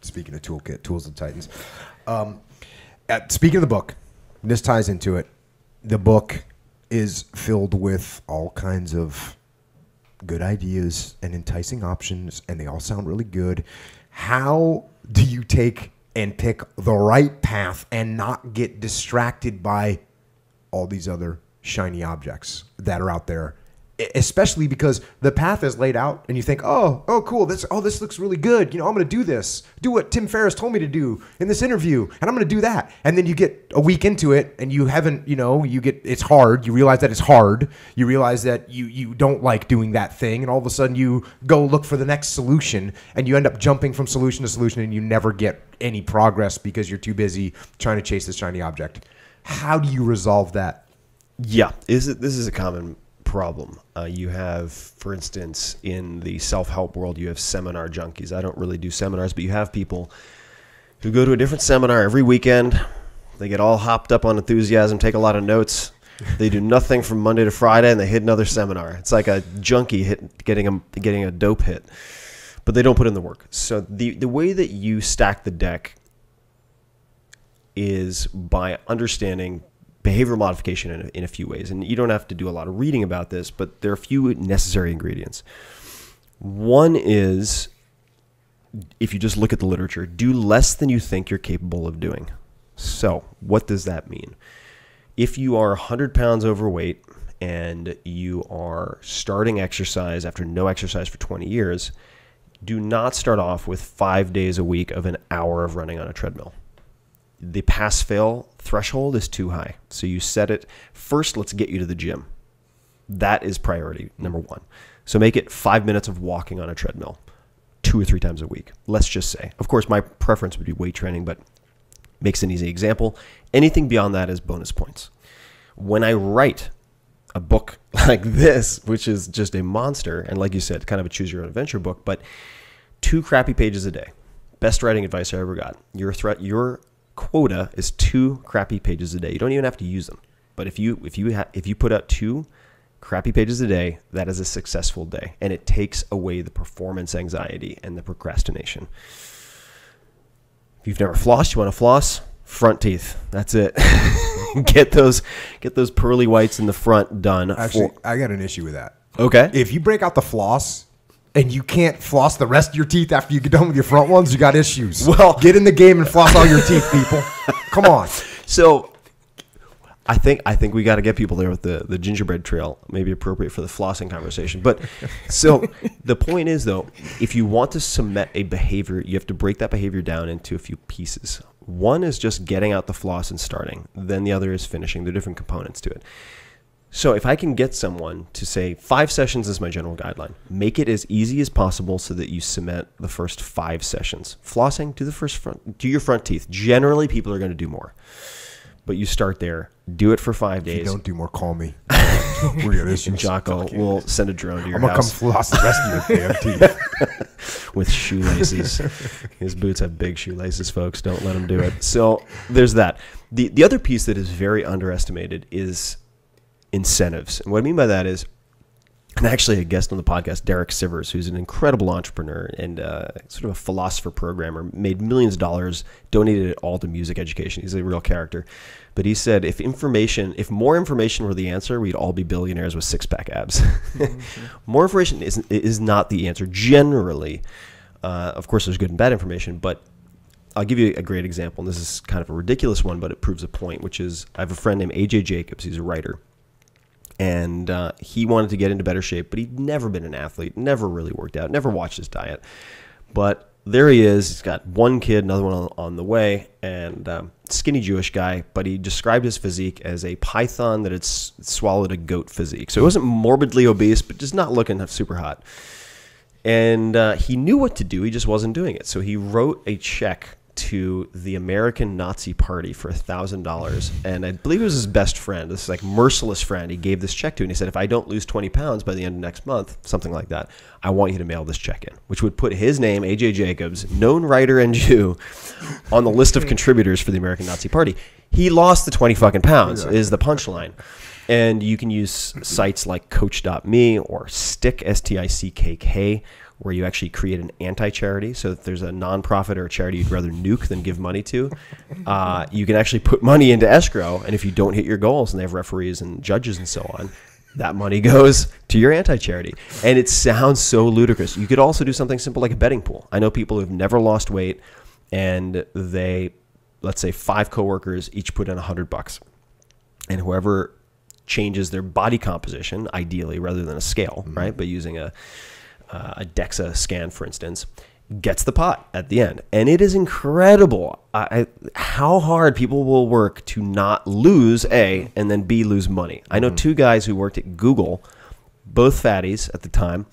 speaking of toolkit, Tools of Titans. Speaking of the book, this ties into it. The book is filled with all kinds of good ideas and enticing options, and they all sound really good. How do you take and pick the right path and not get distracted by all these other shiny objects that are out there? Especially because the path is laid out and you think, oh, cool. This looks really good. I'm going to do this, do what Tim Ferriss told me to do in this interview. And I'm going to do that. And then you get a week into it and you haven't, it's hard. You realize that it's hard. You realize that you don't like doing that thing. And all of a sudden you go look for the next solution and you end up jumping from solution to solution and you never get any progress because you're too busy trying to chase this shiny object. How do you resolve that? Yeah, this is a common problem. You have, for instance, in the self-help world, you have seminar junkies. I don't really do seminars, but you have people who go to a different seminar every weekend. They get all hopped up on enthusiasm, take a lot of notes. They do nothing from Monday to Friday, and they hit another seminar. It's like a junkie getting a dope hit, but they don't put in the work. So the way that you stack the deck is by understanding behavioral modification in a few ways. And you don't have to do a lot of reading about this, but there are a few necessary ingredients. One is, if you just look at the literature, do less than you think you're capable of doing. So what does that mean? If you are 100 pounds overweight and you are starting exercise after no exercise for 20 years, do not start off with 5 days a week of an hour of running on a treadmill. The pass-fail threshold is too high. So you set it, first let's get you to the gym. That is priority number one. So make it 5 minutes of walking on a treadmill 2 or 3 times a week, let's just say. Of course, my preference would be weight training, but makes an easy example. Anything beyond that is bonus points. When I write a book like this, which is just a monster, and like you said, kind of a choose-your-own-adventure book, but 2 crappy pages a day. Best writing advice I ever got. Your quota is 2 crappy pages a day. You don't even have to use them. But if you put out 2 crappy pages a day, that is a successful day. And it takes away the performance anxiety and the procrastination. If you've never flossed, you want to floss? Front teeth. That's it. Get those pearly whites in the front done. Actually, I got an issue with that. Okay. If you break out the floss and you can't floss the rest of your teeth after you get done with your front ones, you got issues. Well, get in the game and floss all your teeth, people. Come on. So I think we got to get people there with the gingerbread trail, maybe appropriate for the flossing conversation. But so the point is, though, if you want to cement a behavior, you have to break that behavior down into a few pieces. One is just getting out the floss and starting. Then the other is finishing. There are different components to it. So if I can get someone to say 5 sessions is my general guideline, make it as easy as possible so that you cement the first 5 sessions. Flossing, do your front teeth. Generally, people are going to do more. But you start there. Do it for 5 days. If you don't do more, call me. We got issues. Jocko will send a drone to your house. I'm going to come floss the rest of your damn teeth. With shoelaces. His boots have big shoelaces, folks. Don't let him do it. So there's that. The other piece that is very underestimated is incentives. And what I mean by that is, and actually a guest on the podcast, Derek Sivers, who's an incredible entrepreneur and sort of a philosopher programmer, made millions of dollars, donated it all to music education. He's a real character. But he said if more information were the answer, we'd all be billionaires with 6-pack abs. More information is not the answer. Generally, of course, there's good and bad information, but I'll give you a great example. And this is kind of a ridiculous one, but it proves a point, which is I have a friend named AJ Jacobs. He's a writer. And he wanted to get into better shape, but he'd never been an athlete, never really worked out, never watched his diet. But there he is. He's got 1 kid, another one on the way, and skinny Jewish guy. But he described his physique as a python that had swallowed a goat physique. So he wasn't morbidly obese, but just not looking super hot. And he knew what to do. He just wasn't doing it. So he wrote a check to the American Nazi Party for $1,000, and I believe it was his best friend, this like merciless friend, he gave this check to, and he said, if I don't lose 20 pounds by the end of next month, something like that, I want you to mail this check in, which would put his name, AJ Jacobs, known writer and Jew, on the list of contributors for the American Nazi Party. He lost the 20 fucking pounds, is the punchline. And you can use sites like Coach.me or Stick, STICKK, where you actually create an anti-charity. So if there's a nonprofit or a charity you'd rather nuke than give money to, you can actually put money into escrow. And if you don't hit your goals, and they have referees and judges and so on, that money goes to your anti-charity. And it sounds so ludicrous. You could also do something simple like a betting pool. I know people who've never lost weight, and they, let's say 5 coworkers each put in $100. And whoever changes their body composition, ideally, rather than a scale, right? But using a DEXA scan, for instance, gets the pot at the end. And it is incredible how hard people will work to not lose, A, and then B, lose money. I know 2 guys who worked at Google, both fatties at the time,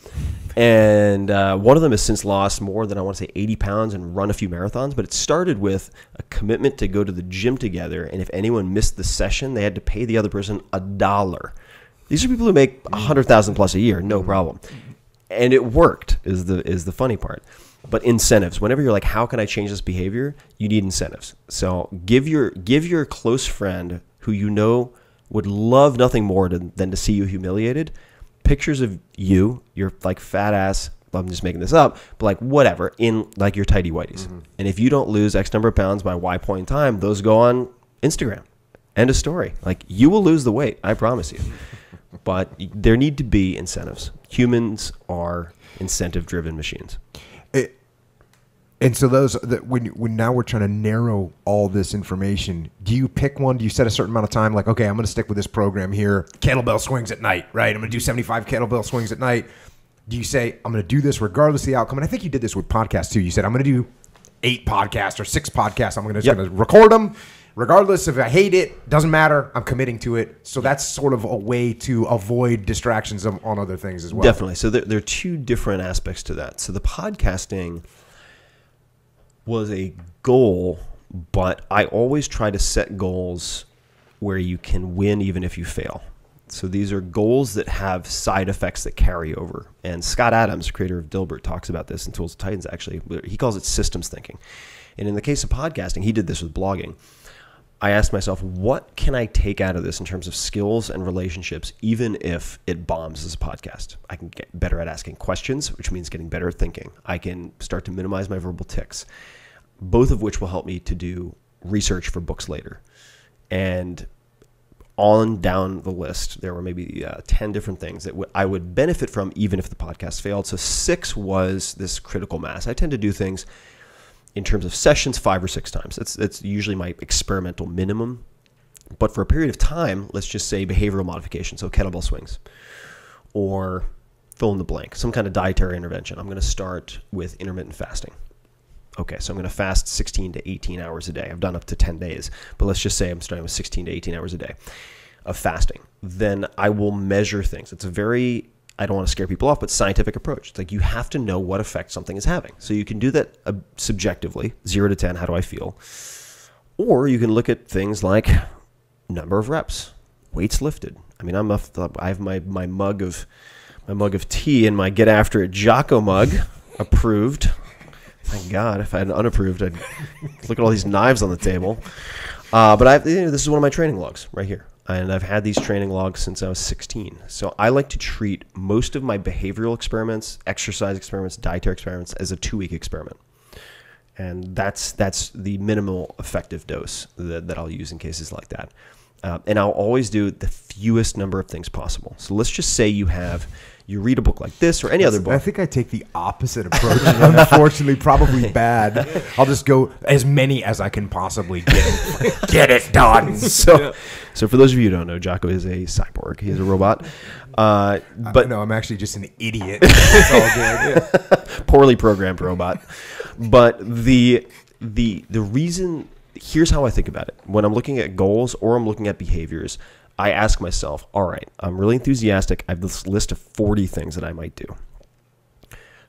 and one of them has since lost more than, I want to say, 80 pounds and run a few marathons. But it started with a commitment to go to the gym together, and if anyone missed the session, they had to pay the other person $1. These are people who make $100,000 plus a year, no problem. And it worked, is the funny part. But incentives, whenever you're like, how can I change this behavior? You need incentives. So give your close friend who you know would love nothing more than to see you humiliated, pictures of you, your like fat ass, I'm just making this up, but like whatever, in like your tighty whities. And if you don't lose X number of pounds by Y point in time, those go on Instagram. End of story. Like, you will lose the weight, I promise you. But there need to be incentives. Humans are incentive-driven machines. And so when now we're trying to narrow all this information, do you pick one? Do you set a certain amount of time? Like, okay, I'm going to stick with this program here. Kettlebell swings at night, right? I'm going to do 75 kettlebell swings at night. Do you say, I'm going to do this regardless of the outcome? And I think you did this with podcasts too. You said, I'm going to do 8 podcasts or 6 podcasts. I'm going to record them. Regardless if I hate it, doesn't matter. I'm committing to it. So that's sort of a way to avoid distractions on other things as well. Definitely. So there are 2 different aspects to that. So the podcasting was a goal, but I always try to set goals where you can win even if you fail. So these are goals that have side effects that carry over. And Scott Adams, creator of Dilbert, talks about this in Tools of Titans, actually. He calls it systems thinking. And in the case of podcasting, he did this with blogging. I asked myself, what can I take out of this in terms of skills and relationships, even if it bombs as a podcast? I can get better at asking questions, which means getting better at thinking. I can start to minimize my verbal tics, both of which will help me to do research for books later. And on down the list, there were maybe 10 different things that I would benefit from even if the podcast failed. So 6 was this critical mass. I tend to do things in terms of sessions 5 or 6 times. That's usually my experimental minimum. But for a period of time, let's just say behavioral modification, so kettlebell swings, or fill in the blank, some kind of dietary intervention. I'm going to start with intermittent fasting. Okay, so I'm going to fast 16 to 18 hours a day. I've done up to 10 days, but let's just say I'm starting with 16 to 18 hours a day of fasting. Then I will measure things. It's a very, I don't want to scare people off, but scientific approach. It's like you have to know what effect something is having. So you can do that subjectively, 0 to 10, how do I feel? Or you can look at things like number of reps, weights lifted. I mean, I have my mug of tea and my Get After It Jocko mug approved. Thank God. If I had unapproved, I'd look at all these knives on the table. But this is one of my training logs right here. And I've had these training logs since I was 16. So I like to treat most of my behavioral experiments, exercise experiments, dietary experiments as a 2-week experiment. And that's the minimal effective dose that I'll use in cases like that. And I'll always do the fewest number of things possible. So let's just say you read a book like this or any other book. I think I take the opposite approach. Unfortunately, probably bad. I'll just go as many as I can possibly get. Get it done. So for those of you who don't know, Jocko is a cyborg. He is a robot. But no, I'm actually just an idiot. It's all good. Yeah. Poorly programmed robot. But the reason, here's how I think about it. When I'm looking at goals or I'm looking at behaviors, I ask myself, all right, I'm really enthusiastic. I have this list of 40 things that I might do.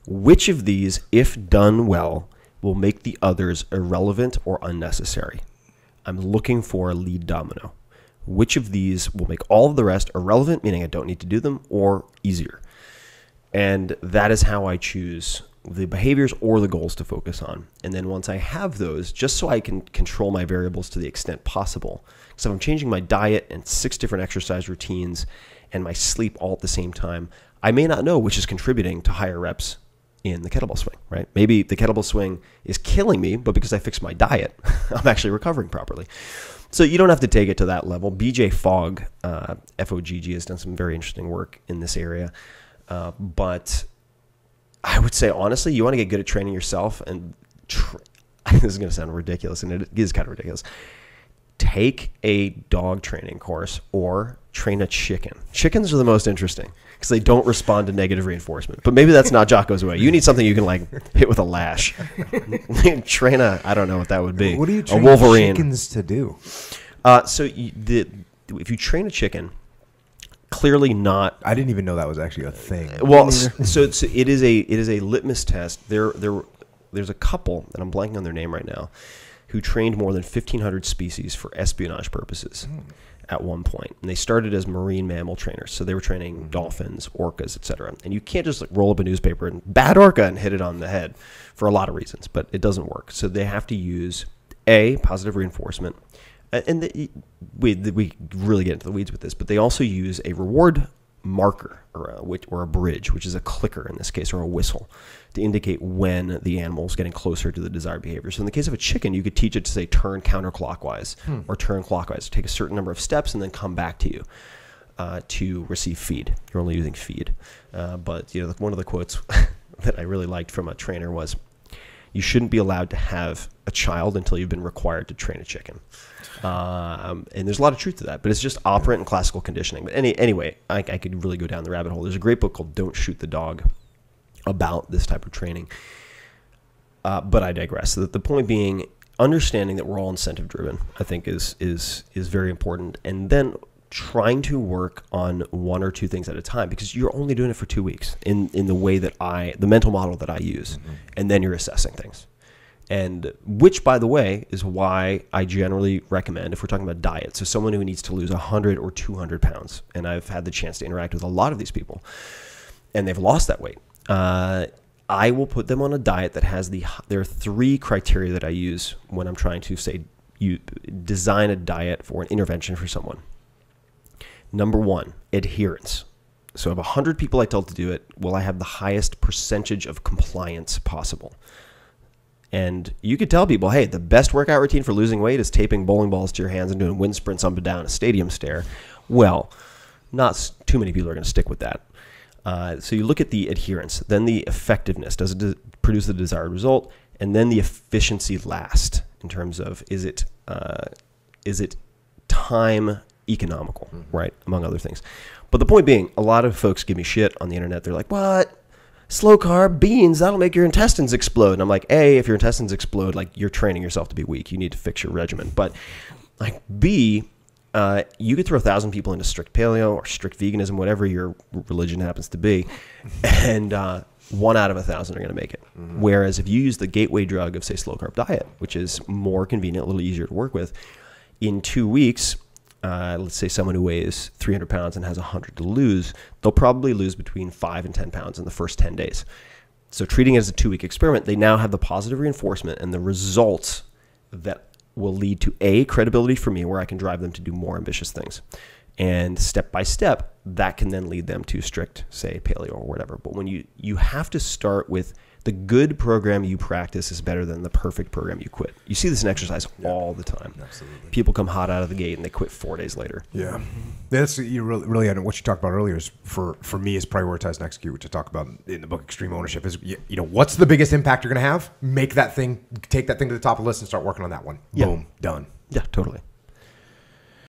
Which of these, if done well, will make the others irrelevant or unnecessary? I'm looking for a lead domino. Which of these will make all of the rest irrelevant, meaning I don't need to do them, or easier? And that is how I choose the behaviors or the goals to focus on. And then once I have those, just so I can control my variables to the extent possible. So if I'm changing my diet and 6 different exercise routines and my sleep all at the same time, I may not know which is contributing to higher reps in the kettlebell swing, right? Maybe the kettlebell swing is killing me, but because I fixed my diet, I'm actually recovering properly. So you don't have to take it to that level. BJ Fogg, F-O-G-G, has done some very interesting work in this area. But I would say, honestly, you want to get good at training yourself. And this is going to sound ridiculous, and it is kind of ridiculous. Take a dog training course or train a chicken. Chickens are the most interesting because they don't respond to negative reinforcement. But maybe that's not Jocko's way. You need something you can like hit with a lash. Train I don't know what that would be. What do you a train Wolverine. chickens to do? If you train a chicken, clearly not. I didn't even know that was actually a thing. Well, so it is a litmus test. There's a couple, and I'm blanking on their name right now, who trained more than 1,500 species for espionage purposes at one point. And they started as marine mammal trainers. So they were training dolphins, orcas, etc. And you can't just like roll up a newspaper and bad orca and hit it on the head for a lot of reasons, but it doesn't work. So they have to use positive reinforcement. And we really get into the weeds with this, but they also use a reward marker or a bridge, which is a clicker in this case, or a whistle, to indicate when the animal is getting closer to the desired behavior. So in the case of a chicken, you could teach it to say turn counterclockwise or turn clockwise, take a certain number of steps and then come back to you to receive feed. You're only using feed. But one of the quotes that I really liked from a trainer was, "You shouldn't be allowed to have a child until you've been required to train a chicken." And there's a lot of truth to that, but it's just operant and classical conditioning. But anyway, I could really go down the rabbit hole. There's a great book called Don't Shoot the Dog about this type of training. But I digress. So the point being, understanding that we're all incentive driven, I think is very important. And then trying to work on one or two things at a time, because you're only doing it for 2 weeks in the way that the mental model that I use. And then you're assessing things. And which, by the way, is why I generally recommend, if we're talking about diet, so someone who needs to lose 100 or 200 pounds, and I've had the chance to interact with a lot of these people, and they've lost that weight, I will put them on a diet that has there are 3 criteria that I use when I'm trying to, say, you design a diet for an intervention for someone. Number 1, adherence. So of 100 people I tell to do it, will I have the highest percentage of compliance possible? And you could tell people, hey, the best workout routine for losing weight is taping bowling balls to your hands and doing wind sprints up and down a stadium stair. Well, not too many people are going to stick with that. So you look at the adherence, then the effectiveness. Does it produce the desired result? And then the efficiency last, in terms of is it time economical, right? Among other things. But the point being, a lot of folks give me shit on the internet. They're like, what? Slow carb beans, that'll make your intestines explode. And I'm like, A, if your intestines explode, like, you're training yourself to be weak. You need to fix your regimen. But like, B, you could throw 1,000 people into strict paleo or strict veganism, whatever your religion happens to be, and 1 out of 1,000 are going to make it. Whereas if you use the gateway drug of, say, slow carb diet, which is more convenient, a little easier to work with, in 2 weeks, let's say someone who weighs 300 pounds and has 100 to lose, they'll probably lose between 5 and 10 pounds in the first 10 days. So treating it as a 2-week experiment, they now have the positive reinforcement and the results that will lead to A, credibility for me, where I can drive them to do more ambitious things. And step by step, that can then lead them to strict, say, paleo or whatever. But when you have to start with the good program you practice is better than the perfect program you quit. You see this in exercise all the time. Absolutely. People come hot out of the gate and they quit 4 days later. Yeah. That's you really what you talked about earlier is for me is prioritize and execute, which I talk about in the book Extreme Ownership is what's the biggest impact you're going to have? Take that thing to the top of the list and start working on that one. Yeah. Boom, done. Yeah, totally.